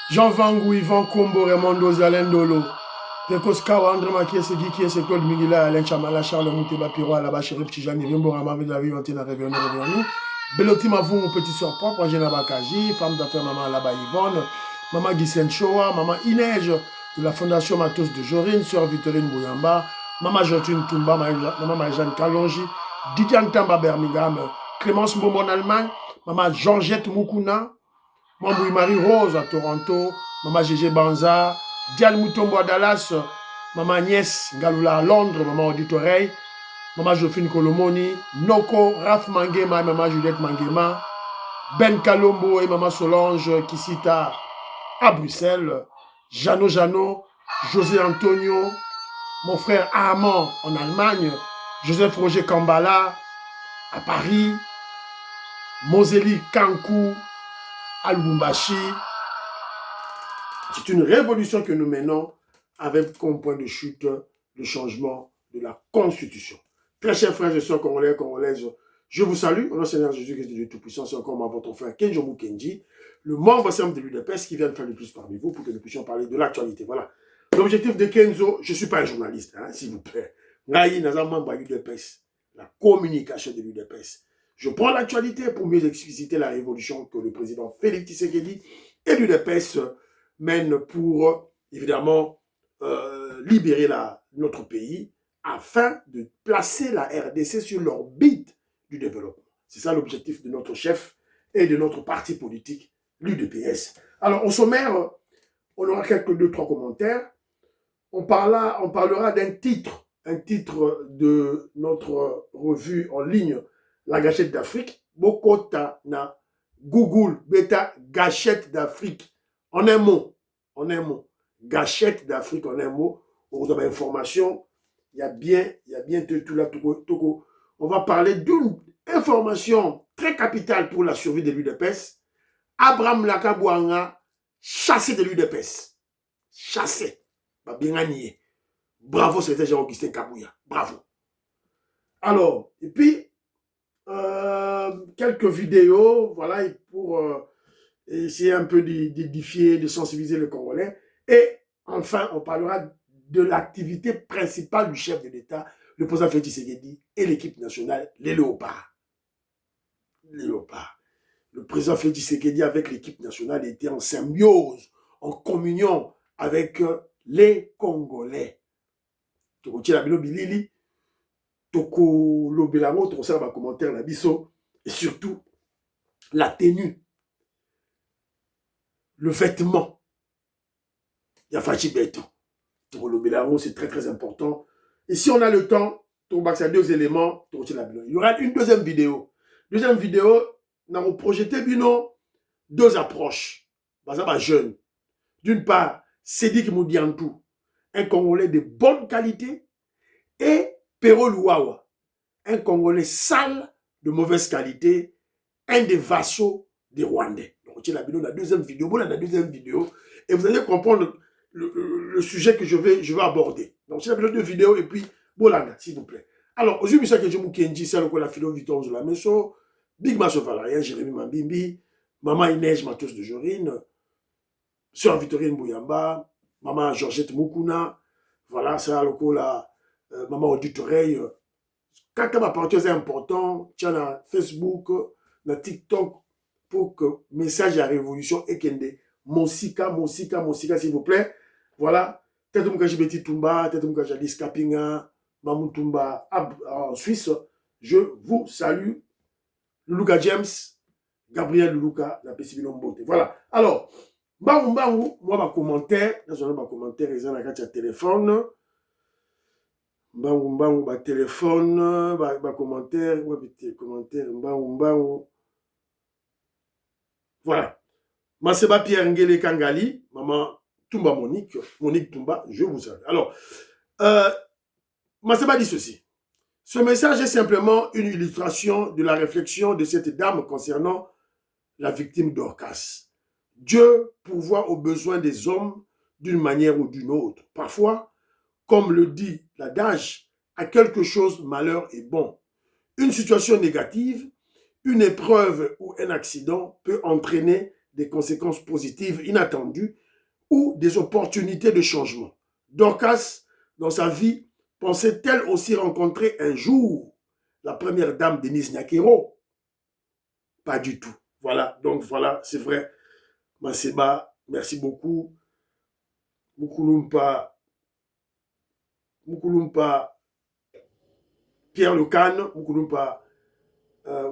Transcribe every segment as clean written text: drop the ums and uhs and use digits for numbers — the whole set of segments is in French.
Jean Vangou, Yvan Kombo, Raymond Zalendolo, Pekos Kawa, André Makiese, Guikiese, Claude Miguela, Alain Chamala, Charles Mouteba, Piro, Alaba, Chérif, Tijani, Vimbo, Ramavé, David, Antena, Revenu. Beloti Mavou, Petit Soeur Propre, Angela Bakaji, femme d'affaires, Maman Alaba Yvonne, Maman Ghislaine Choa, Maman Inej, de la Fondation Matos de Jorine, Sœur Victorine Bouyamba, Maman Jotune Toumba, Maman Marie-Jeanne Kalonji, Didier Tamba Birmingham, Clémence Mbombo en Allemagne, Maman Georgette Moukouna, Maman Marie-Rose à Toronto, Maman Gégé Banza, Diane Moutombo à Dallas, Maman Agnès Galoula à Londres, Maman Audit Oreille, Maman Jophine Kolomoni, Noko, Raph Mangema et Maman Juliette Mangema, Ben Kalombo et Maman Solange Kisita à Bruxelles, Jano, José Antonio, mon frère Armand en Allemagne, Joseph Roger Kambala à Paris, Moseli Kankou à Lubumbashi. C'est une révolution que nous menons avec comme point de chute le changement de la Constitution. Très chers frères et sœurs congolais, congolaises, je vous salue. Au nom du Seigneur Jésus-Christ de Dieu Tout-Puissant, c'est encore votre frère Kenjomu Kenji, le membre simple de l'UDPS qui vient de faire le plus parmi vous pour que nous puissions parler de l'actualité. Voilà. L'objectif de Kenzo, je ne suis pas un journaliste, hein, s'il vous plaît. Naï Nazamamba l'UDPS, la communication de l'UDPS. Je prends l'actualité pour mieux expliciter la révolution que le président Félix Tshisekedi et l'UDPS mènent pour, évidemment, libérer notre pays afin de placer la RDC sur l'orbite du développement. C'est ça l'objectif de notre chef et de notre parti politique, l'UDPS. Alors, au sommaire, on aura quelques 2-3 commentaires. On parlera d'un titre de notre revue en ligne, La Gâchette d'Afrique. Bokota na Google, Beta Gâchette d'Afrique. En un mot. Gâchette d'Afrique en un mot. Vous avez information. Il y a bien tout là. On va parler d'une information très capitale pour la survie de l'UDPS. Abraham Lakabouanga, chassé de l'UDPS. Chassé. Bravo, c'était Jean-Augustin Kabouya. Bravo. Alors, et puis, quelques vidéos, voilà, pour essayer un peu d'édifier, de sensibiliser le Congolais. Et enfin, on parlera de l'activité principale du chef de l'État, le président Félix Tshisekedi et l'équipe nationale, les Léopards. Les Léopards. Le président Félix Tshisekedi avec l'équipe nationale était en symbiose, en communion avec les Congolais. Et surtout la tenue, le vêtement. Il y a Fachi Beto. C'est très très important. Et si on a le temps, c'est 2 éléments. Il y aura une deuxième vidéo. Deuxième vidéo, nous avons projeté 2 approches. Jeune. D'une part, Sédik Moudiantou, un Congolais de bonne qualité, et Pero Luawa, un Congolais sale, de mauvaise qualité, un des vassaux des Rwandais. Donc, la deuxième vidéo, et vous allez comprendre le sujet que je vais aborder. Donc, c'est la vidéo 2 vidéos, et puis, Bolanda, s'il vous plaît. Alors, aujourd'hui, je suis Kenji, c'est le la philo Victor de la Messo, Big Masso Valérien, Jérémy Mambimbi, Maman Inès Matos de Jorine, Sœur Victorine Bouyamba, Maman Georgette Moukouna, voilà, c'est la Maman Audit Oreille. Quand ma partie est important, tu as Facebook, na TikTok, pour que le message de la révolution est kende. Monsika, s'il vous plaît. Voilà. Tete Moukaji Beti Tumba, Tete Moukaji Alice Kapinga, Mamou Tumba en Suisse. Je vous salue. Luluka James, Gabriel Luluka, la Pessibino Mbote. Voilà. Alors, moi, ma commentaire, ma commentaire, ils ont un téléphone. Mbangu, ba téléphone, ba commentaire, Mbangu. Voilà. Maseba Pierre Ngele Kangali, maman Tumba Monique Tumba, je vous salue. Alors, Maseba dit ceci. Ce message est simplement une illustration de la réflexion de cette dame concernant la victime d'Orcas. Dieu pourvoit aux besoins des hommes d'une manière ou d'une autre. Parfois, comme le dit l'adage, à quelque chose malheur est bon. Une situation négative, une épreuve ou un accident peut entraîner des conséquences positives inattendues ou des opportunités de changement. Dorcas, dans sa vie, pensait-elle aussi rencontrer un jour la première dame Denise Nyakero? Pas du tout. Voilà, donc voilà, c'est vrai. Maseba, merci beaucoup. Mukulumpa, Pierre Lecane, Mukulumpa,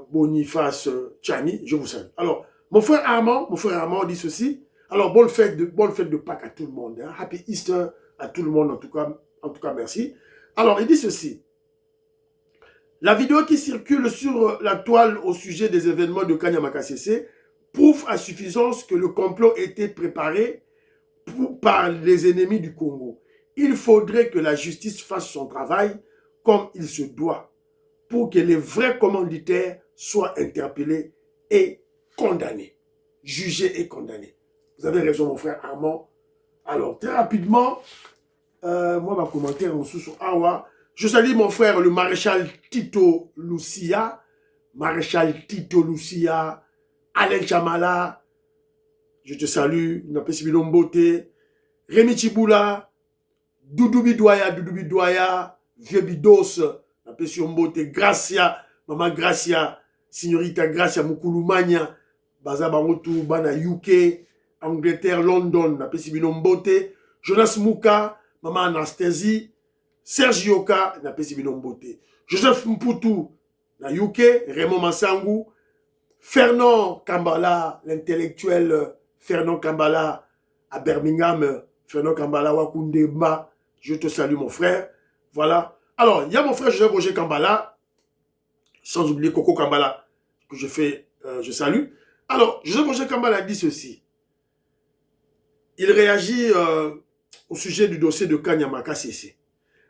Boniface Tchani, je vous salue. Alors, mon frère Armand dit ceci. Alors, bonne fête de Pâques à tout le monde. Hein. Happy Easter à tout le monde, en tout cas, merci. Alors, il dit ceci. La vidéo qui circule sur la toile au sujet des événements de Kanyama-Kasese prouve à suffisance que le complot était préparé par les ennemis du Congo. Il faudrait que la justice fasse son travail comme il se doit pour que les vrais commanditaires soient interpellés et condamnés. Jugés et condamnés. Vous avez raison, mon frère Armand. Alors, très rapidement, moi, ma commentaire, mon sous Awa. Je salue mon frère, le maréchal Tito Lucia. Maréchal Tito Lucia. Alain Chamala. Je te salue. Napesi Bilombote. Rémi Chiboula. Doudou Bidouaya. Vieux Bidos. Napesi Ombote. Gracia. Maman Gracia. Signorita Gracia Mukulumania. Baza Bangotu. Bana UK. Angleterre, London. Napesi Bilombote. Jonas Mouka. Maman Anastasie. Serge Yoka, na pesi binombote. Joseph Mputu, na UK, Raymond Massangou, Fernand Kambala, l'intellectuel Fernand Kambala à Birmingham, Fernand Kambala Wakundemba, je te salue mon frère. Voilà. Alors, il y a mon frère Joseph Roger Kambala, sans oublier Coco Kambala, que je salue. Alors, Joseph Roger Kambala dit ceci. Il réagit au sujet du dossier de Kanyama-Kasese.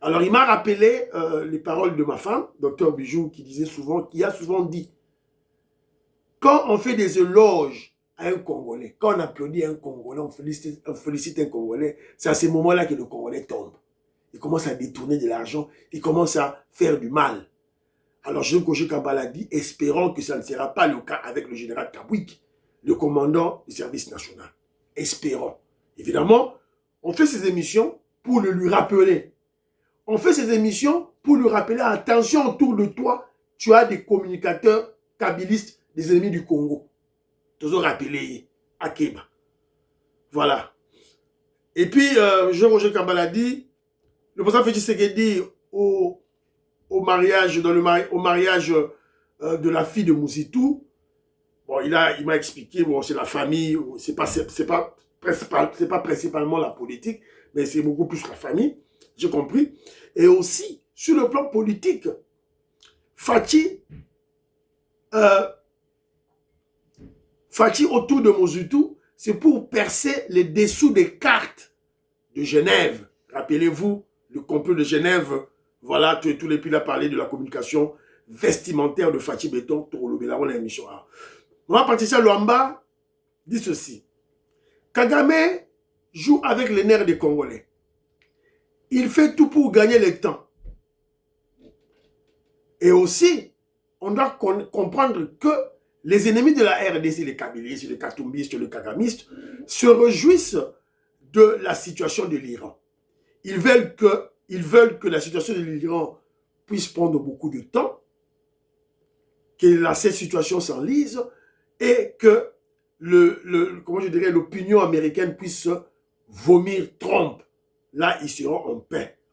Alors, il m'a rappelé les paroles de ma femme, Dr Bijou, qui a souvent dit, quand on fait des éloges à un Congolais, quand on applaudit un Congolais, on félicite un Congolais, c'est à ce moment-là que le Congolais tombe. Il commence à détourner de l'argent, il commence à faire du mal. Alors, Jean Roger Kambala dit, espérons que ça ne sera pas le cas avec le général Kabwik, le commandant du service national. Espérons. Évidemment, on fait ces émissions pour le lui rappeler. On fait ces émissions pour lui rappeler, attention autour de toi, tu as des communicateurs kabylistes des ennemis du Congo. Toujours rappelé à Keba. Voilà. Et puis, Jean-Roger Kambala dit, le président Félix Tshisekedi au mariage, au mariage de la fille de Mouzitou, bon, il m'a expliqué, bon, c'est la famille, c'est pas principalement la politique, mais c'est beaucoup plus la famille. J'ai compris. Et aussi, sur le plan politique, Fachi autour de Mozutu, c'est pour percer les dessous des cartes de Genève. Rappelez-vous, le complot de Genève, voilà, tous les piles à parler de la communication vestimentaire de Fachi Béton, Torolobela, on a émission. Moi, Patricia Luamba dit ceci. Kagame joue avec les nerfs des Congolais. Il fait tout pour gagner le temps. Et aussi, on doit comprendre que les ennemis de la RDC, les kabylistes, les katumbistes, les kagamistes, se réjouissent de la situation de l'Iran. Ils veulent que la situation de l'Iran puisse prendre beaucoup de temps, que cette situation s'enlise et que l'opinion américaine puisse vomir Trump. Là, ils seront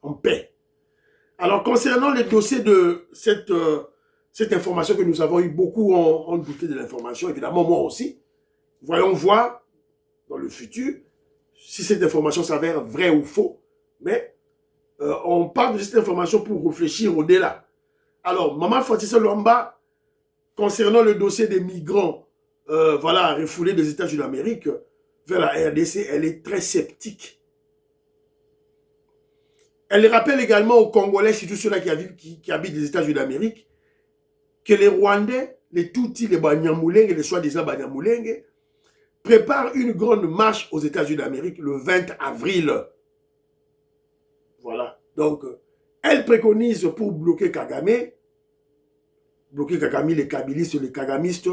en paix. Alors, concernant le dossier de cette information que nous avons eu, beaucoup ont douté de l'information, évidemment, moi aussi. Voyons voir, dans le futur, si cette information s'avère vraie ou faux. Mais on parle de cette information pour réfléchir au-delà. Alors, Maman Fatissa Luamba, concernant le dossier des migrants, refoulés des États-Unis d'Amérique vers la RDC, elle est très sceptique. Elle rappelle également aux Congolais, surtout ceux-là qui habitent les États-Unis d'Amérique, que les Rwandais, les Tutsis, les Banyamulenge, les soi-disant Banyamulenge, préparent une grande marche aux États-Unis d'Amérique le 20 avril. Voilà. Donc, elle préconise pour bloquer Kagame, les kabylistes, les kagamistes,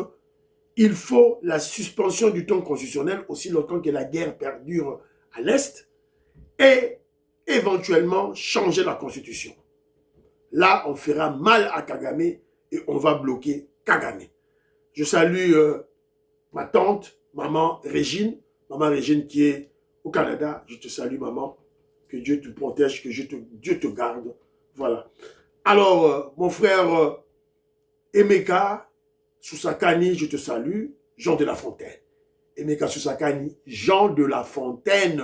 il faut la suspension du temps constitutionnel aussi longtemps que la guerre perdure à l'Est et éventuellement changer la constitution. Là, on fera mal à Kagame et on va bloquer Kagame. Je salue ma tante, maman Régine qui est au Canada. Je te salue, maman. Que Dieu te protège, que Dieu te garde. Voilà. Alors, mon frère Emeka Susakani, je te salue, Jean de la Fontaine. Emeka Susakani, Jean de la Fontaine.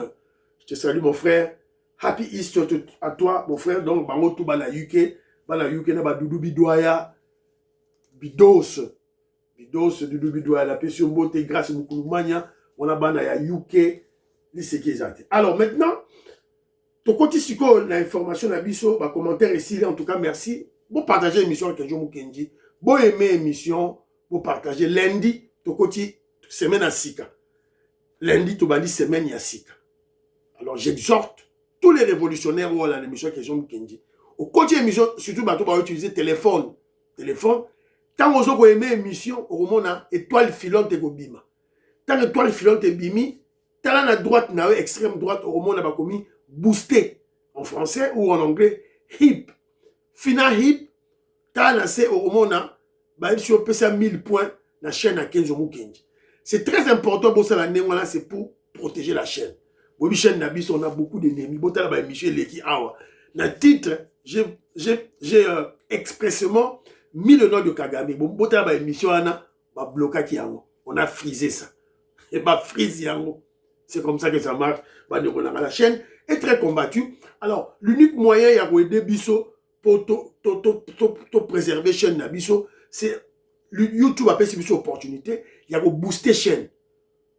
Je te salue, mon frère. Happy Easter à toi, mon frère. Donc, bango tout bala UK na ba Doudou Bidoya, Bidos, Doudou Bidoya, la pession beauté, grâce à Moukoulmania, on a bana ya UK, c'est qui exact. Alors maintenant, ton côté siko l'information na biso, ba commentaire ici, en tout cas merci. Bon partager l'émission avec Kenjo Mukendi. Bon aimer l'émission, bon partager lundi, ton côté semaine à Sika. Lundi, tu vas dire semaine à Sika. Alors j'exhorte tous les révolutionnaires ou à l'émission Kenjo Mukendi. Au côté émission, surtout, tu vas utiliser téléphone. Tant que vous aimez l'émission, au moment où étoile filante et bima. Tant que étoile filante et bimi, tant la droite, extrême droite, au moment où on a booster en français ou en anglais, hip. Fina hip, tant c'est au moment où si on peut ça 1000 points, la chaîne à 15 Mukendi. C'est très important pour ça, c'est pour protéger la chaîne. Pour la chaîne, on a beaucoup d'ennemis. Pour la émission, dans le titre, j'ai expressément mis le nom de Kagame. Bon, la émission, on a frisé ça. Et bah, frise c'est comme ça que ça marche. La chaîne est très combattue. Alors, l'unique moyen, il y a aider Bisso pour te préserver la chaîne Bisso, c'est YouTube appelle cette opportunité. Il y a booster la chaîne.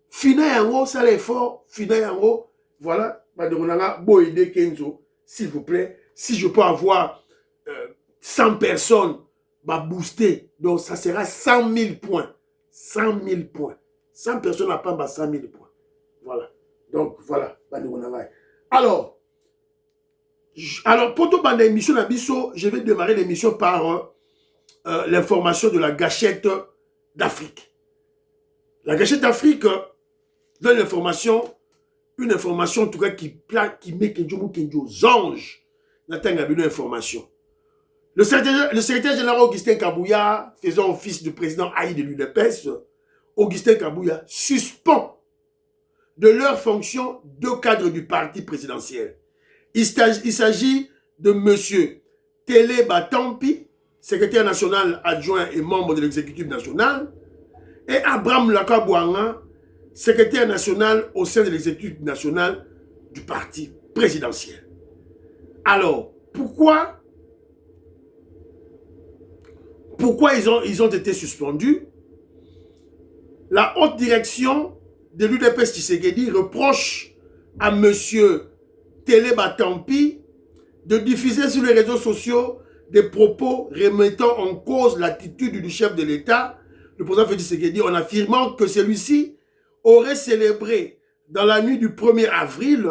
Fina yango, ça l'effort. Fina yango, voilà. Bon aider Kenzo, s'il vous plaît. Si je peux avoir 100 personnes, booster. Donc, ça sera 100 000 points. 100 000 points. 100 personnes à pas 100 000 points. Voilà. Donc, voilà. Alors, pour tout le émission, je vais démarrer l'émission par l'information de la gâchette d'Afrique. La gâchette d'Afrique donne une information en tout cas qui met Kenjo aux anges. Une information. Le secrétaire général Augustin Kabouya, faisant office du président Haï de l'UDPS, Augustin Kabouya suspend de leur fonction 2 cadres du parti présidentiel. Il s'agit de M. Télé Batampi, secrétaire national adjoint et membre de l'exécutif national, et Abraham Lakabouanga, secrétaire national au sein de l'exécutif national du parti présidentiel. Alors, pourquoi ils ont été suspendus? La haute direction de l'UDPS Tshisekedi reproche à M. Télé Batampi de diffuser sur les réseaux sociaux des propos remettant en cause l'attitude du chef de l'État, le président Félix Tshisekedi, en affirmant que celui-ci aurait célébré dans la nuit du 1er avril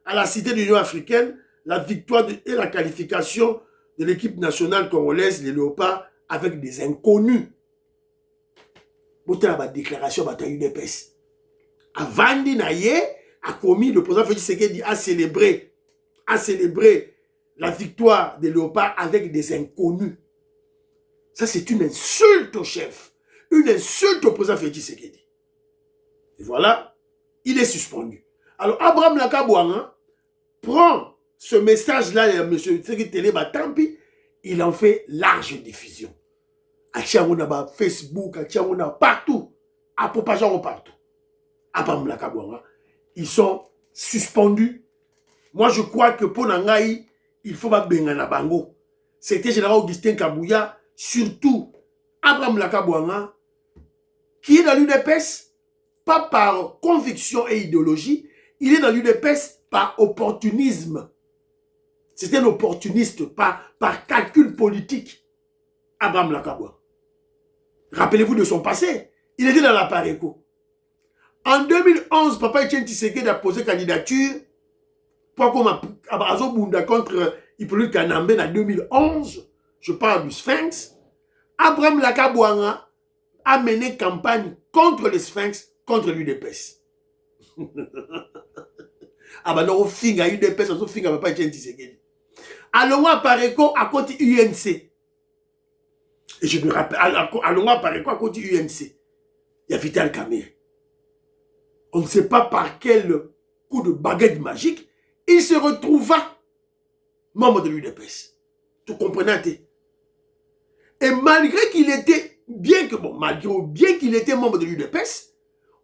à la Cité de l'Union africaine la victoire et la qualification de l'équipe nationale congolaise, les Léopards, avec des inconnus. La déclaration de l'UDPS. Avant a commis, le président Félix Tshisekedi a célébré la victoire des Léopards avec des inconnus. Ça, c'est une insulte au chef. Une insulte au président Félix Tshisekedi. Et voilà, il est suspendu. Alors, Abraham Lakabouanga prend ce message-là, M. Télé Batampi, il en fait large diffusion. À Facebook, à partout, à propageant partout. Abraham Lakabouanga, ils sont suspendus. Moi, je crois que pour Nangaï, il faut pas bengana bango. C'était général Augustin Kabouya, surtout Abraham Lakabouanga, qui est dans l'UDPS, pas par conviction et idéologie, il est dans l'UDPS par opportunisme. C'est un opportuniste, par calcul politique. Abraham Lakabouanga. Rappelez-vous de son passé. Il était dans la Pareco. En 2011, Papa Etienne Tshisekedi a posé candidature pour comme Abrazo Bunda contre Hippolyte Kanambe en 2011. Je parle du Sphinx. Abraham Lakabouanga a mené campagne contre les Sphinx, contre l'UDPS. Ah bah non, finga UDPS, on finga papa Etienne Tshisekedi. Allons à Pareco à côté UNC. Et je me rappelle, allons à Pareco à côté UNC. Il y a Vital Kamerhe. On ne sait pas par quel coup de baguette magique, il se retrouva membre de l'UDPS. Tu comprenez? Et malgré qu'il était, bien qu'il était membre de l'UDPS,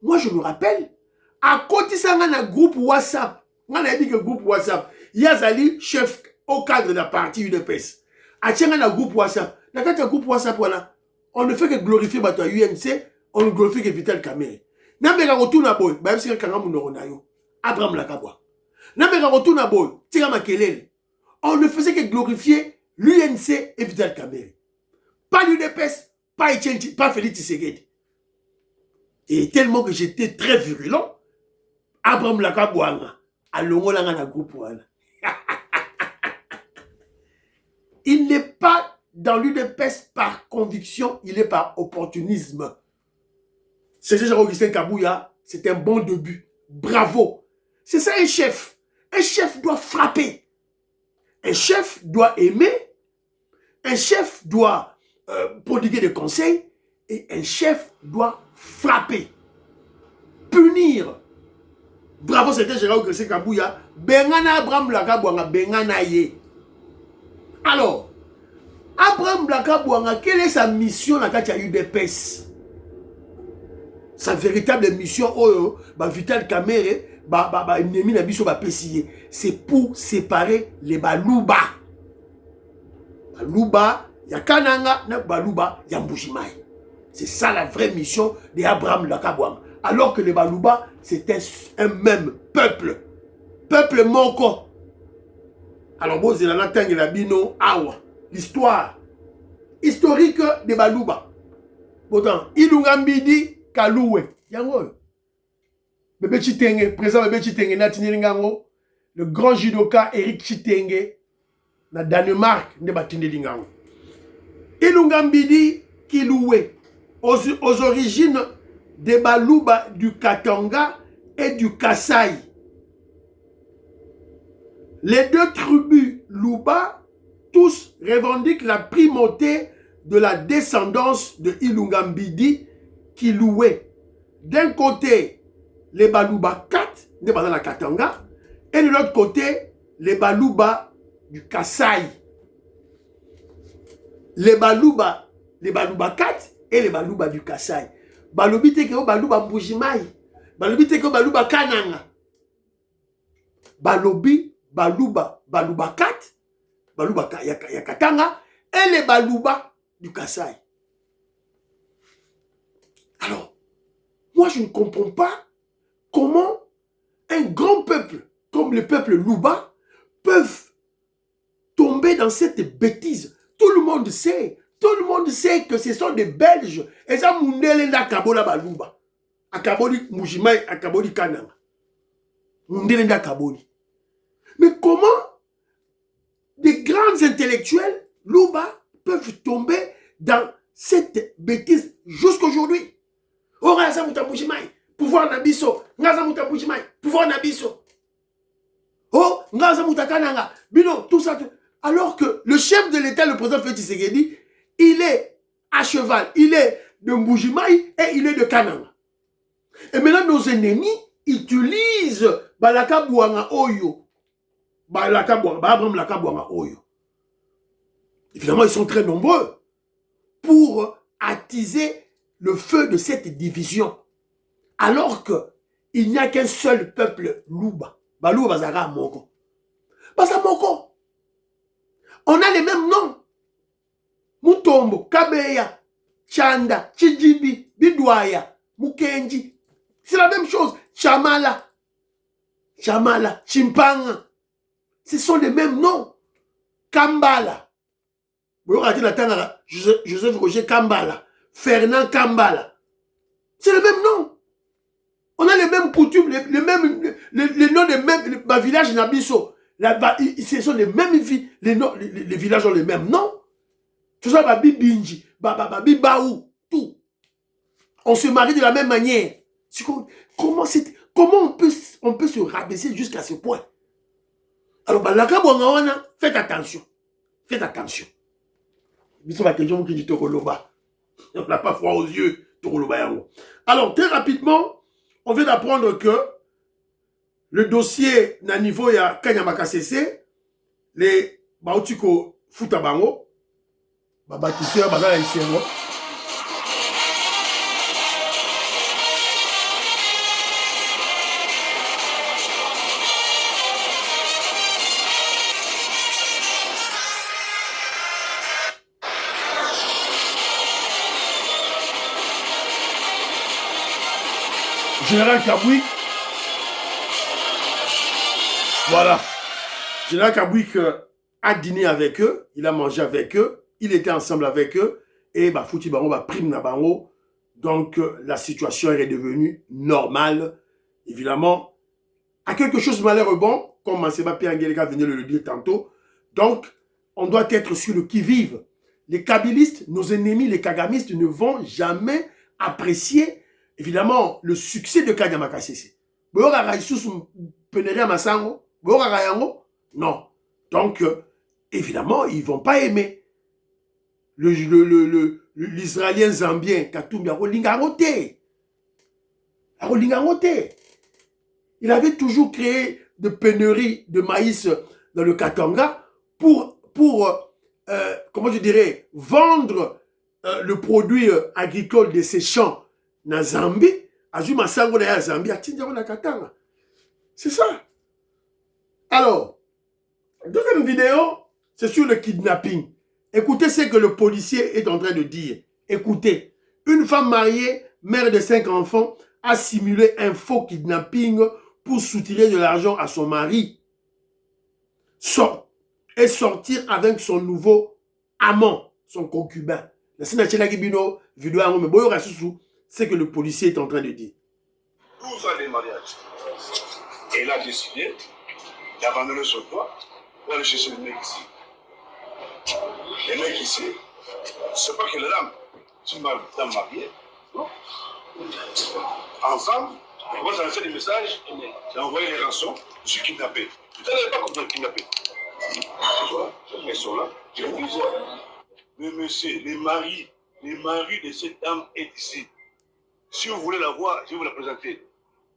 moi je me rappelle, à côté ça, on a un groupe WhatsApp. On a dit que groupe WhatsApp, il y a Zali, chef au cadre de la partie UDPS. À tiens, on a un groupe WhatsApp. Dans le groupe WhatsApp, voilà, on ne fait que glorifier votre UNC, on ne glorifie que Vital Kamerhe. N'amène retour na boy, même si quelqu'un n'a Abraham Lakabwa. N'amène retour na boy, tira makelele. On ne faisait que glorifier l'UNC et Vital Kamerhe. Pas l'UDPS, pas Etienne, pas Félix Tshisekedi. Et tellement que j'étais très virulent, Abraham Lakabwa, à l'ongolanga na groupe wana. Il n'est pas dans l'UDPS par conviction, il est par opportunisme. C'est Jean-Augustin Kabouya, c'est un bon début. Bravo. C'est ça un chef. Un chef doit frapper. Un chef doit aimer. Un chef doit prodiguer des conseils. Et un chef doit frapper. Punir. Bravo, c'était Jean-Augustin Kabouya. Bengana Abraham Lakabouanga, Bengana Ye. Alors, Abraham Lakabouanga, quelle est sa mission dans la UDPS? Sa véritable mission, Vital Kamerhe, c'est pour séparer les Baluba. Baluba, Yakananga, Baluba, Yambujimai. C'est ça la vraie mission d'Abraham Lakabouanga. Alors que les Baluba, c'était un même peuple. Peuple Moko. Alors, bon, c'est la bino, awa. L'histoire historique des Baluba. Pourtant, Ilungambidi, Kaloué. Yango. Bébé Chitenge, président Bébé Chitenge, Natinilingango. Le grand judoka Eric Chitenge, na Danemark, ne Batindelingango. Ilungambidi, Kiloué. Aux origines des Baluba du Katanga et du Kasaï. Les deux tribus Luba, tous revendiquent la primauté de la descendance de Ilungambidi qui louait d'un côté les Baluba 4, de la Katanga, et de l'autre côté les Baluba du Kasaï. Les Baluba 4 et les Baluba du Kasaï. Balubi teke Baluba Mbujimai, Balubi teke Baluba Kananga. Baluba 4, Baluba Katanga, et les Baluba du Kasaï. Alors, moi je ne comprends pas comment un grand peuple comme le peuple Luba peuvent tomber dans cette bêtise. Tout le monde sait que ce sont des Belges. Et ça, Mundele na Kabola Baluba. Akaboli Mujimai, Akaboli Kananga. Mundele na Kaboli. Mais comment des grands intellectuels Luba peuvent tomber dans cette bêtise jusqu'aujourd'hui? Oraza Mutamujimai, pouvoir Nabiso, Ngaza Mutamujimai, pouvoir Nabiso. Oh, Ngaza Mutakananga, Bino, tout ça. Alors que le chef de l'État, le président Félix Tshisekedi, il est à cheval, il est de Mbujimai et il est de Kananga. Et maintenant, nos ennemis utilisent Balaka Bouanga Oyo. Abraham Lakabouanga Oyo. Évidemment, ils sont très nombreux pour attiser le feu de cette division. Alors qu'il n'y a qu'un seul peuple Luba. Baluba Bazara Moko. Basa Moko. On a les mêmes noms. Mutombo, Kabeya, Chanda, Chijibi, Bidwaya, Mukenji. C'est la même chose. Chamala, Chimpanga. Ce sont les mêmes noms. Kambala. Joseph Roger Kambala. Fernand Kambala. C'est le même nom. On a les mêmes coutumes, les noms des mêmes villages Nabiso. Ce sont les mêmes villes. Les villages ont les mêmes noms. Tout ça, Babi Binji, Babi Baou, tout. on se marie de la même manière. Comment on peut se rabaisser jusqu'à ce point? Alors, faites attention. Faites attention. On n'a pas froid aux yeux. Alors, très rapidement, on vient d'apprendre que le dossier na niveau ya Kanyamaka CC, les Bautiko Futabango, Babatisseur, Bazala Isengo. Général Kabouik, voilà. Général Kabouik a dîné avec eux, il a mangé avec eux, il était ensemble avec eux, et bah Fouti Bango va prime na bango. Donc la situation est devenue normale. Évidemment, à quelque chose de malheureux bon, comme Manseba Pierre Angelika venait de le dire tantôt. Donc, on doit être sur le qui-vive. Les kabylistes, nos ennemis, les kagamistes ne vont jamais apprécier évidemment le succès de Kanyamaka CC. Non. Donc, évidemment, ils ne vont pas aimer. L'Israélien zambien, Katumbi, il avait toujours créé de pénuries de maïs dans le Katanga pour comment je dirais, vendre le produit agricole de ses champs na Zambie, Azuma Sango na Zambie, na Katanga. C'est ça. Alors, deuxième vidéo, c'est sur le kidnapping. Écoutez ce que le policier est en train de dire. Écoutez, une femme mariée, mère de 5 enfants, a simulé un faux kidnapping pour soutirer de l'argent à son mari. Et sortir avec son nouveau amant, son concubin. C'est que le policier est en train de dire. 12 ans de mariage. Et elle a décidé d'abandonner son toit pour aller chercher le mec ici. Le mec ici, c'est pas que la dame, c'est une dame mariée. Non. Ensemble, moi j'ai lancé des messages, j'ai envoyé les rançons, je suis kidnappé. Putain, elle n'est pas comme kidnappé. Tu vois, ils sont là. Je vous dis, mais monsieur, les maris de cette dame est ici. Si vous voulez la voir, je vais vous la présenter.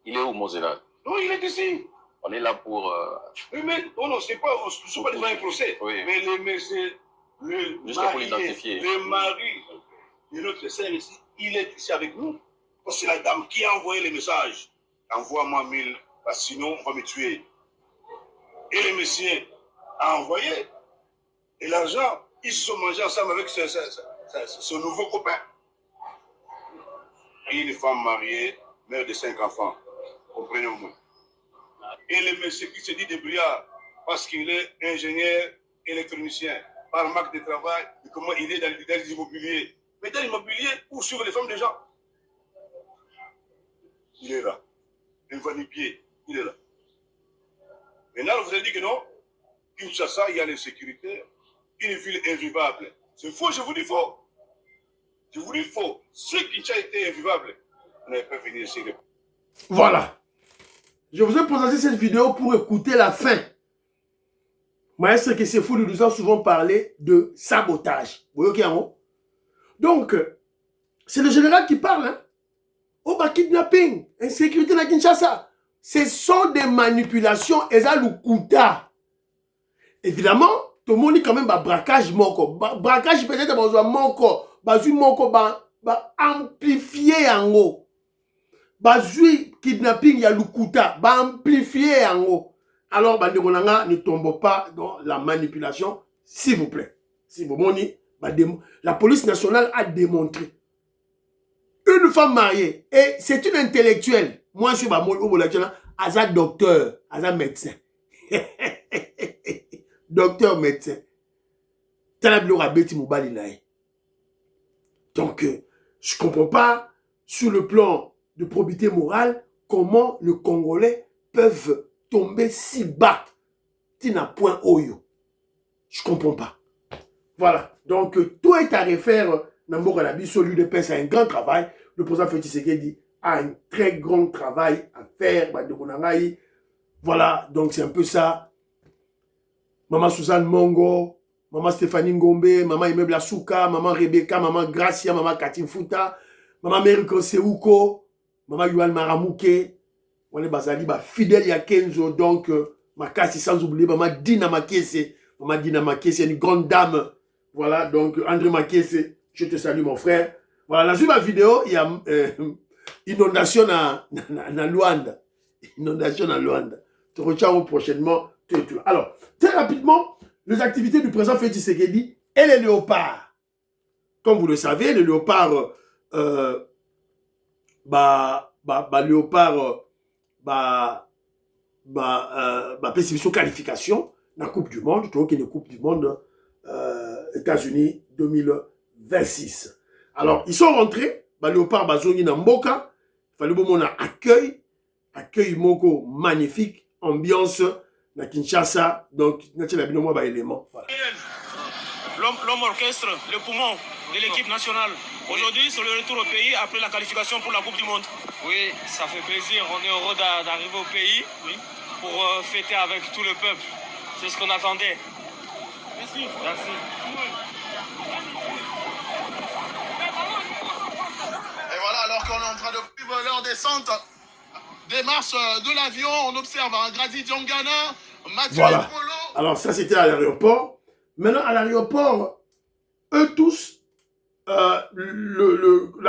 Il est où, Mosela? Non, il est ici. On est là pour... Oui, mais non, c'est pas... On ne sont pas devant un procès. Oui. Mais le mari de notre sœur ici, il est ici avec nous. C'est la dame qui a envoyé les messages. Envoie-moi 1000, parce que sinon on va me tuer. Et le monsieur a envoyé. Et l'argent, ils se sont mangés ensemble avec ce nouveau copain. Et une femme mariée, mère de 5 enfants. Comprenez-vous. Et le monsieur qui se dit débrouillard parce qu'il est ingénieur électronicien, par marque de travail, et comment il est dans les immobiliers. Mais dans l'immobilier, ou sur les femmes des gens. Il est là. Il va du pied. Il est là. Maintenant, vous avez dit que non. Kinshasa, il y a l'insécurité. Une ville invivable. C'est faux, je vous dis faux. Je vous dis faux. Ce Kinshasa était invivable, vous n'avez pas venir ici. Voilà. Je vous ai présenté cette vidéo pour écouter la fin. Maître que c'est fou, nous avons souvent parlé de sabotage. Vous voyez, donc, c'est le général qui parle. Hein? Oh, bah, kidnapping, insécurité dans Kinshasa. Ce sont des manipulations et ça nous coûte. Évidemment, tout le monde dit quand même bah, braquage moko. Braquage peut-être besoin moko. Bazu moko ba amplifier en haut. Bazu kidnapping ya lukuta ba amplifier en haut. Alors bandekonanga ne tombe pas dans la manipulation, s'il vous plaît. Si vous voulez, la police nationale a démontré. Une femme mariée et c'est une intellectuelle. Moi je suis Aza docteur, Aza médecin. Docteur médecin. Donc, je ne comprends pas, sur le plan de probité morale, comment les Congolais peuvent tomber si bas. Tina point oyo. Je ne comprends pas. Voilà. Donc, tout est à refaire. Nambo Kanabi, sur l'UDPS, c'est un grand travail. le président Félix Tshisekedi a un très grand travail à faire. Voilà, donc c'est un peu ça. Maman Suzanne Mongo, Maman Stéphanie Ngombe, Maman Immeuble Asuka, Maman Rebecca, Maman Gracia, Maman Katin Futa, Maman Meriko Seuko, Maman Yuan Maramouke, on est basali, fidèle ya Kenzo, donc, Makasi sans oublier, Maman Dina Makese, Maman Dina Makese, une grande dame, voilà, donc, André Makese, je te salue mon frère. Voilà, dans ma vidéo, il y a inondation à Luanda. Inondation à Luanda. Tu retiens prochainement. Alors, très rapidement, les activités du président Félix Tshisekedi et les léopards. Comme vous le savez, les léopards, spécification qualification la Coupe du Monde, donc une Coupe du Monde États-Unis 2026. Alors, ils sont rentrés, léopard bazongi na mboka, il fallait bon mon accueil moko magnifique, ambiance na Kinshasa, donc il y a un élément. L'homme orchestre, le poumon de l'équipe nationale. Aujourd'hui, c'est le retour au pays après la qualification pour la Coupe du Monde. Oui, ça fait plaisir. On est heureux d'arriver au pays pour fêter avec tout le peuple. C'est ce qu'on attendait. Merci. Merci. Et voilà, alors qu'on est en train de suivre leur descente des marches de l'avion, on observe un Grady Diongana, Mathieu Voilà. Polo. Alors ça c'était à l'aéroport. Maintenant à l'aéroport, eux tous, la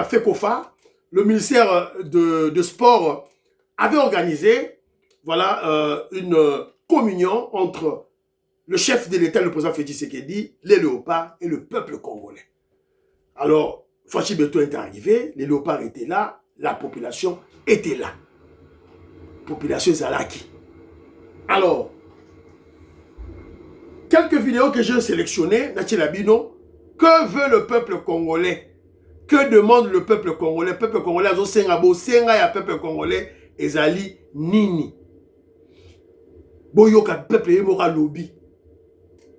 FECOFA, le ministère de Sport, avait organisé voilà, une communion entre le chef de l'État, le président Félix Tshisekedi, les léopards et le peuple congolais. Alors, Fachi Beto est arrivé, les léopards étaient là, la population était là. Population Zalaki. Alors, quelques vidéos que j'ai sélectionnées, Nachilabino, que veut le peuple congolais? Que demande le peuple congolais? Le peuple congolais a Sengabo, Senga ya peuple congolais, Ezali Nini. Boyoka, peuple Yemoka Lobi.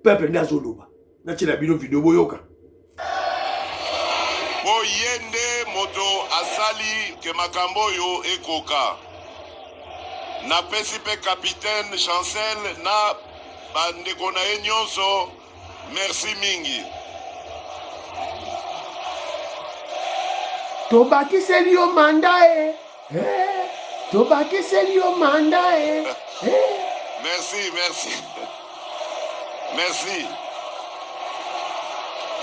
Peuple Nazoloba. Nachilabino vidéo Boyoka. Boyende moto asali ke makambo yo ekoka. Na pesipe capitaine Chancel na bandeko na ye nyonso, merci mingi. Tobakiseli yo manda Tobakiseli yo manda Merci, merci. Merci.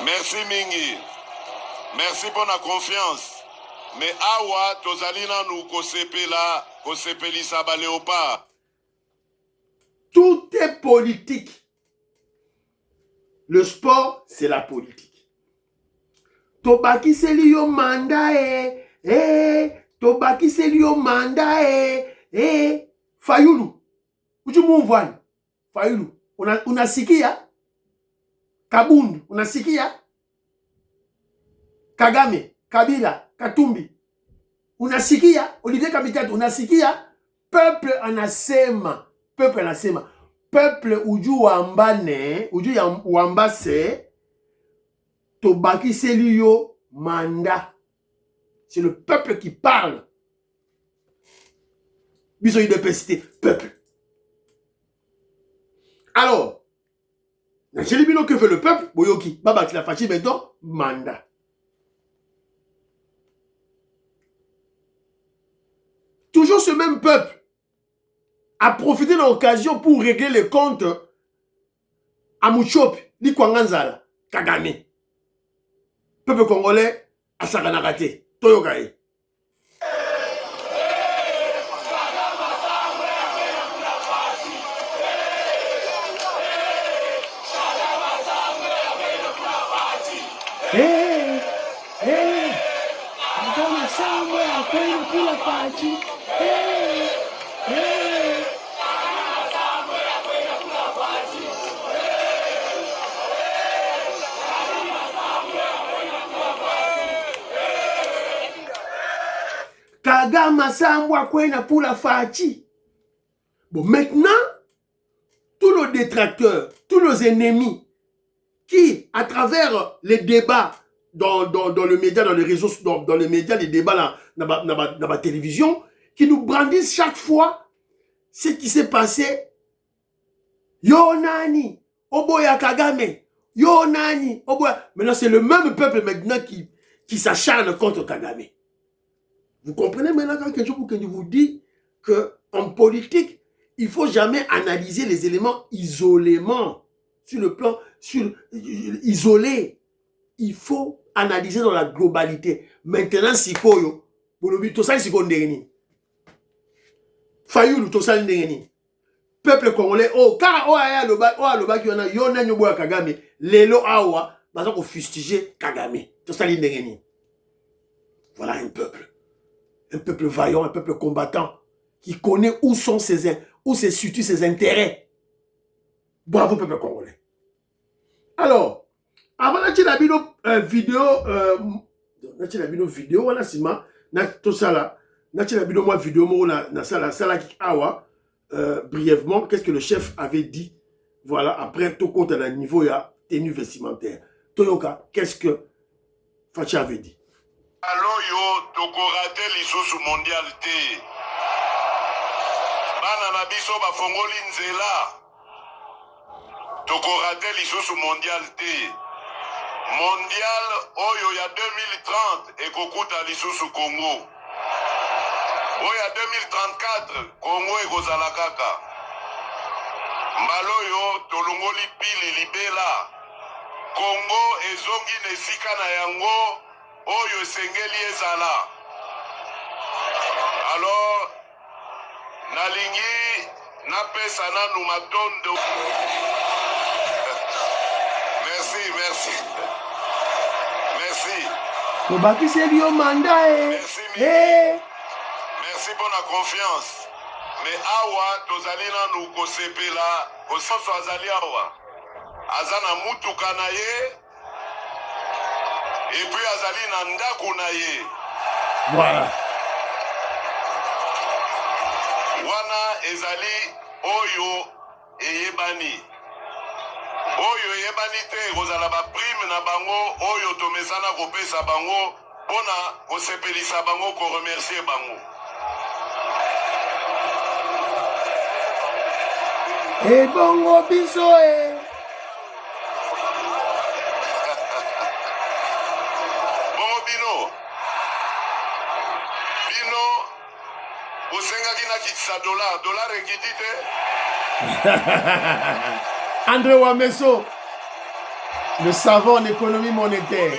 Merci mingi. Merci pour la confiance. Mais awa tozalina nou kosepelisa ba léopard. Tout est politique. Le sport, c'est la politique. Tobakiseli yo manda Tobakiseli yo manda Fayulu. Ujumumvani. Fayulu. Unasikia? Kabundu. Unasikia? Kagame. Kabila. Katumbi. Unasikia? Olivier Kabitatu. Unasikia? Peuple anasema. Peuple anasema. Peuple uju wambane. Uju ya wambase. Tobakiseli yo manda. C'est le peuple qui parle. Biso idepesité. Peuple. Alors, Nachelibino, que fait le peuple? Boyoki. Baba qui la fachi maintenant. Manda. Toujours ce même peuple a profité de l'occasion pour régler les comptes à Mouchop, Likwanganzala, Kagame. Peuple congolais à Saganagate, Toyokae. Kagama Sambwa Kwena pour la Fachi. Bon, maintenant, tous nos détracteurs, tous nos ennemis, qui, à travers les débats, dans le média, dans les réseaux, dans les médias, les débats dans la télévision, qui nous brandissent chaque fois ce qui s'est passé. Yo nani, Oboya Kagame, yo nani, Oboya. Maintenant, c'est le même peuple maintenant qui s'acharne contre Kagame. Vous comprenez maintenant quand quelque chose que je vous dis qu'en politique, il ne faut jamais analyser les éléments isolément, sur le plan isolé. Il faut analyser dans la globalité. Maintenant, si koyo, bolobi to sali siko ndengeni. Fayulu to sali ndengeni. Peuple congolais, oh, car oh aloba ki yona yona nyobo ya Kagame, lelo awa, baza ko fustiger Kagame. To sali ndengeni. Voilà un peuple vaillant, un peuple combattant, qui connaît où se situent ses intérêts. Bravo peuple congolais. Alors, avant de la vidéo, on a sima, na tout ça là, na vidéo, na sala ki awa, brièvement, qu'est-ce que le chef avait dit, voilà, après tout compte à la niveau, il y a tenue vestimentaire. Toyoka, qu'est-ce que Fachi avait dit? Alors, yo, toko raté lisusu mondial te. Bana na biso ba fongoli nzela. Toko raté lisusu mondial te. Mondial oyo ya 2030 ekokuta lisusu Congo. Oyo ya 2034 Congo ekozala kaka. Mbalo yo tolongoli pili libela. Congo ezongi nesika na yango. Oyo sengeli ezala. Alors, nalingi napesa nanu matondo. Merci. Tobaki c'est lui au mandat. Merci pour la confiance. Mais awa tozali nanu kosepela, kososo azali awa. Azana mutuka na ye. Et puis azali nanda kunaye. Voilà. Wana ezali oyo eyebani. Oyo eyebani te kozala ba prime na bango oyo tomesana kopesa bango pona kosepelisa bango ko remercier bango. Et bongo biso dollar ekiti te. André Wameso, le savant en économie monétaire.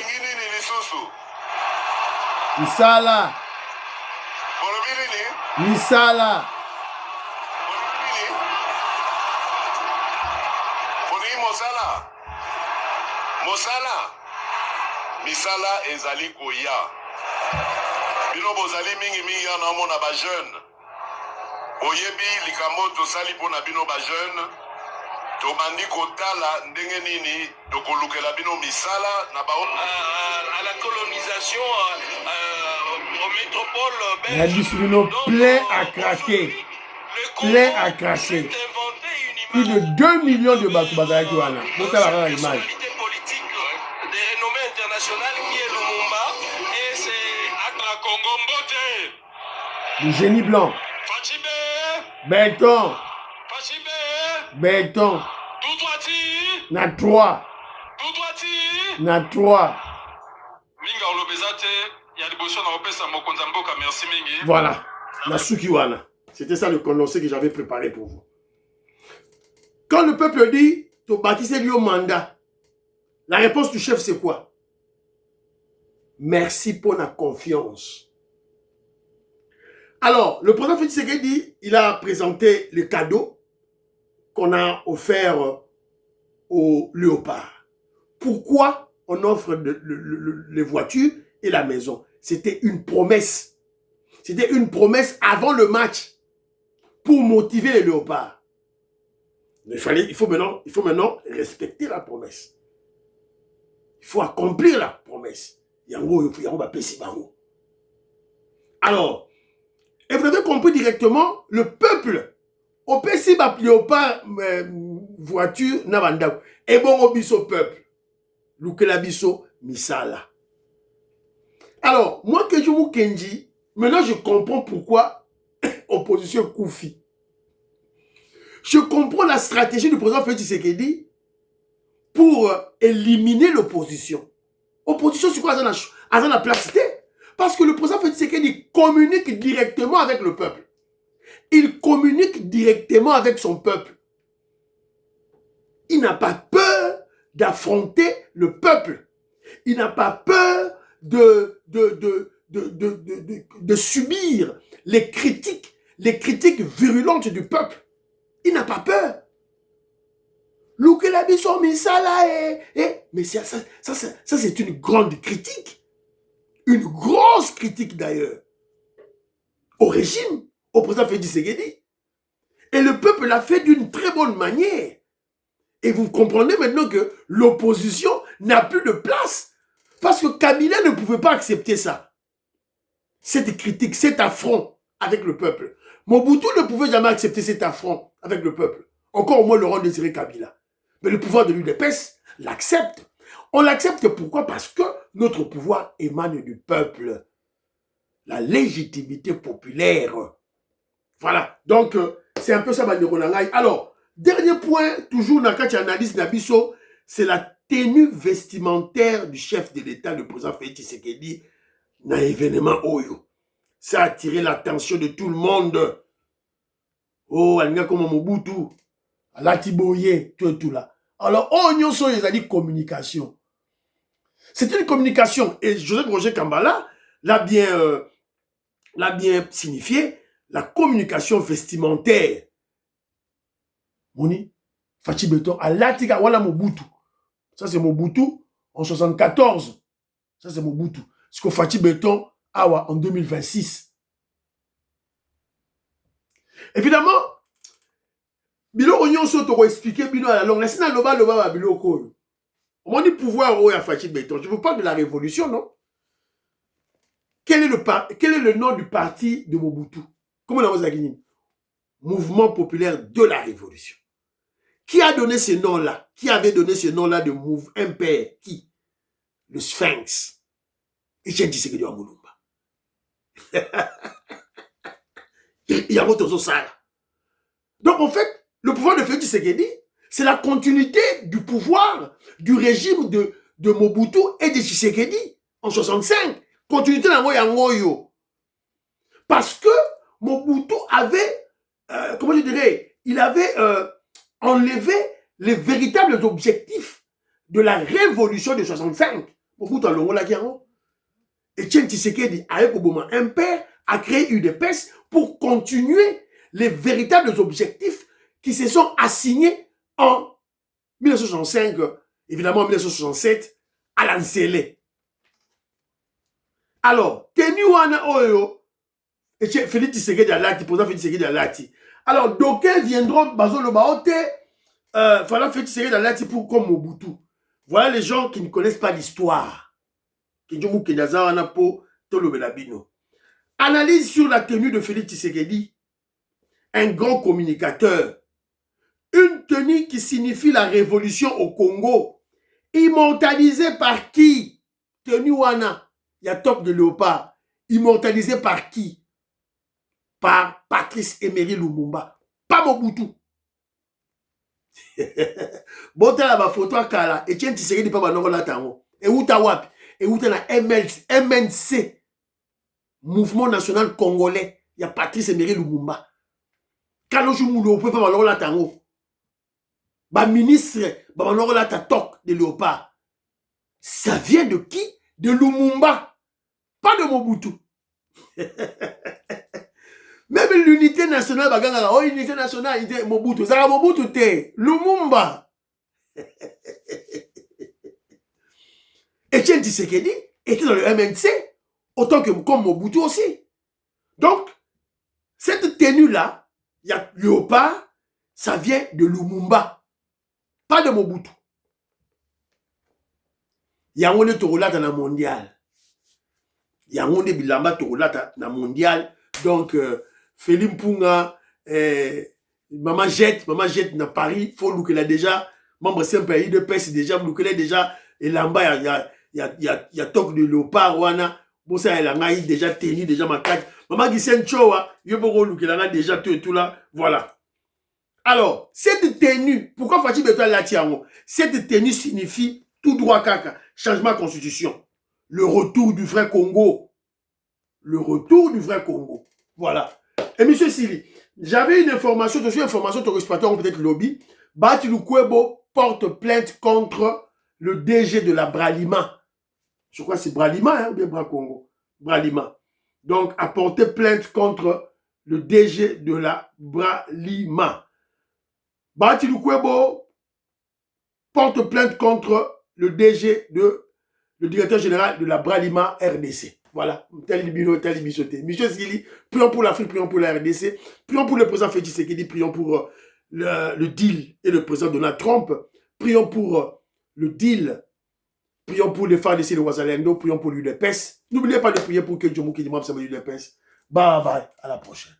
Misala. Misala. Mosala. Misala ezali koya. Bino bozali mingi na mona ba jeune. Oyebi likambo tosali pona bino ba jeune. Tobandi kotala ndenge nini tokolukela bino misala na ba à la colonisation au métropole belge. Plein à craquer. Plein à craquer. Plus de 2 millions de bateaux bazaki wana. Botala la image. Le génie blanc. Béton. Béton. Na 3. Na 3. Voilà. La Sukiwana. C'était ça le condensé que j'avais préparé pour vous. Quand le peuple dit, Tobaki c'est lui au mandat, la réponse du chef c'est quoi? Merci pour la confiance. Alors, le président Félix Tshisekedi, il a présenté le cadeau qu'on a offert au Léopard. Pourquoi on offre les voitures et la maison? C'était une promesse. C'était une promesse avant le match pour motiver les Léopards. Il faut maintenant respecter la promesse. Il faut accomplir la promesse. Alors, et vous avez compris directement, le peuple, au PC Léopard voiture, Nabanda, et bon au biso peuple, Lukela biso, Misala. Alors, moi que je vous Kenji, maintenant je comprends pourquoi opposition Koufi. Je comprends la stratégie du président Félix Tshisekedi pour éliminer l'opposition. Opposition, c'est quoi dans la placité? Parce que le président Félix Tshisekedi communique directement avec le peuple. Il communique directement avec son peuple. Il n'a pas peur d'affronter le peuple. Il n'a pas peur de subir les critiques virulentes du peuple. Il n'a pas peur. Mais ça c'est une grande critique. Une grosse critique d'ailleurs. Au régime, au président Félix Tshisekedi. Et le peuple l'a fait d'une très bonne manière. Et vous comprenez maintenant que l'opposition n'a plus de place. Parce que Kabila ne pouvait pas accepter ça. Cette critique, cet affront avec le peuple. Mobutu ne pouvait jamais accepter cet affront avec le peuple. Encore moins Laurent Désiré Kabila. Mais le pouvoir de l'UDPS l'accepte. On l'accepte pourquoi? Parce que notre pouvoir émane du peuple. La légitimité populaire. Voilà. Donc, c'est un peu ça, Banderonangaï. Alors, dernier point, toujours dans la analyse Nabiso, c'est la tenue vestimentaire du chef de l'État, le président Félix Tshisekedi, dans l'événement Oyo. Ça a attiré l'attention de tout le monde. Oh, Alinga comme Mobutu, Latiboye, tout là. Alors, Oyo, ils ont dit communication. C'est une communication. Et Joseph Roger Kambala l'a bien signifié, la communication vestimentaire. Moni, Fachi Beton, à Latika, voilà Mobutu. Ça, c'est Mobutu en 74. Ça, c'est Mobutu. Ce que Fachi Beton a en 2026. Évidemment, Bilo Onyon Soto expliquer Bilo à la longue. Laissez le loba Bilo Koyo. On dit pouvoir à Fachi Beton. Je vous parle de la révolution, non? Quel est le nom du parti de Mobutu? Comment on a dit? Mouvement populaire de la révolution. Qui a donné ce nom-là? Qui avait donné ce nom-là de MPR? Qui? Le Sphinx. Etienne Tshisekedi wa Mulumba. Il y a votre ça. Donc en fait, le pouvoir de Félix Tshisekedi, c'est la continuité du pouvoir du régime de Mobutu et de Tshisekedi en 65. Continuité dans Moyangoyo. Parce que Mobutu avait, comment je dirais, il avait enlevé les véritables objectifs de la révolution de 65. Mobutu a l'ongola kiango. Etienne Tshisekedi, avec Obama, un père, a créé UDPS pour continuer les véritables objectifs qui se sont assignés en 1965, évidemment en 1967, à l'Ansele. Alors, Tenu Wana Oyo, Félix Tshisekedi Alati, président Félix Tshisekedi Alati. Alors, d'aucuns viendront, Bazo Lobaote, voilà Félix Tshisekedi Alati pour comme Mobutu. Voilà les gens qui ne connaissent pas l'histoire. Analyse sur la tenue de Félix Tshisekedi, un grand communicateur. Une tenue qui signifie la révolution au Congo. Immortalisée par qui? Tenue Wana. Il y a Top de Léopard. Immortalisée par qui? Par Patrice Emery Lumumba. Pas Mobutu. Bon, t'as la photo à Kala. Et tiens, Tshisekedi pas banoko la tango. Et où t'as wap? Et où t'as la MNC. Mouvement National Congolais. Il y a Patrice Emery Lumumba. Quand je moulou, on peut pas banoko la tango. Ba ministre, ba banoko la Top de Léopard. Ça vient de qui? De Lumumba. Pas de Mobutu. Même l'unité nationale, baganga, oh, unité nationale, Mobutu. Ça va Mobutu te. Lumumba. Etienne Tshisekedi était dans le MNC, autant que comme Mobutu aussi. Donc, cette tenue-là, il y a Léopard, ça vient de Lumumba. Pas de Mobutu. Il y a un Torola dans la mondiale. Il y a un Bilamba Torola dans la mondiale. Donc, Félim Punga, Maman Jette dans Paris, faut nous qu'elle a déjà, membre c'est un pays de paix, c'est déjà, nous qu'elle a déjà, et là-bas, il y a Tok de Léopard, Wana, Bon, ça, elle a déjà tenu, déjà ma carte. Maman qui s'est choua, il a déjà tout et tout là. Voilà. Alors, cette tenue, pourquoi Fachi Beto l'a tiamo? Cette tenue signifie tout droit caca, changement de constitution. Le retour du vrai Congo. Le retour du vrai Congo. Voilà. Et monsieur Sili, j'avais une information, je suis information, ton exploitant peut-être lobby. Bati Lukwebo porte plainte contre le DG de la Bralima. Je crois que c'est Bralima, hein, ou bien Bra Congo. Bralima. Donc, a porté plainte contre le DG de la Bralima. Bati Lukwebo porte plainte contre le DG le directeur général de la Bralima RDC. Voilà, tel bisoté. Monsieur Zili, prions pour l'Afrique, prions pour la RDC, prions pour le président Félix Tshisekedi, prions pour le deal et le président Donald Trump, prions pour le deal, prions pour les FARDC et le Ouazalendo, prions pour l'UDPS. N'oubliez pas de prier pour que Djomo Kidimam s'appelle l'UDPS. Bye bye, à la prochaine.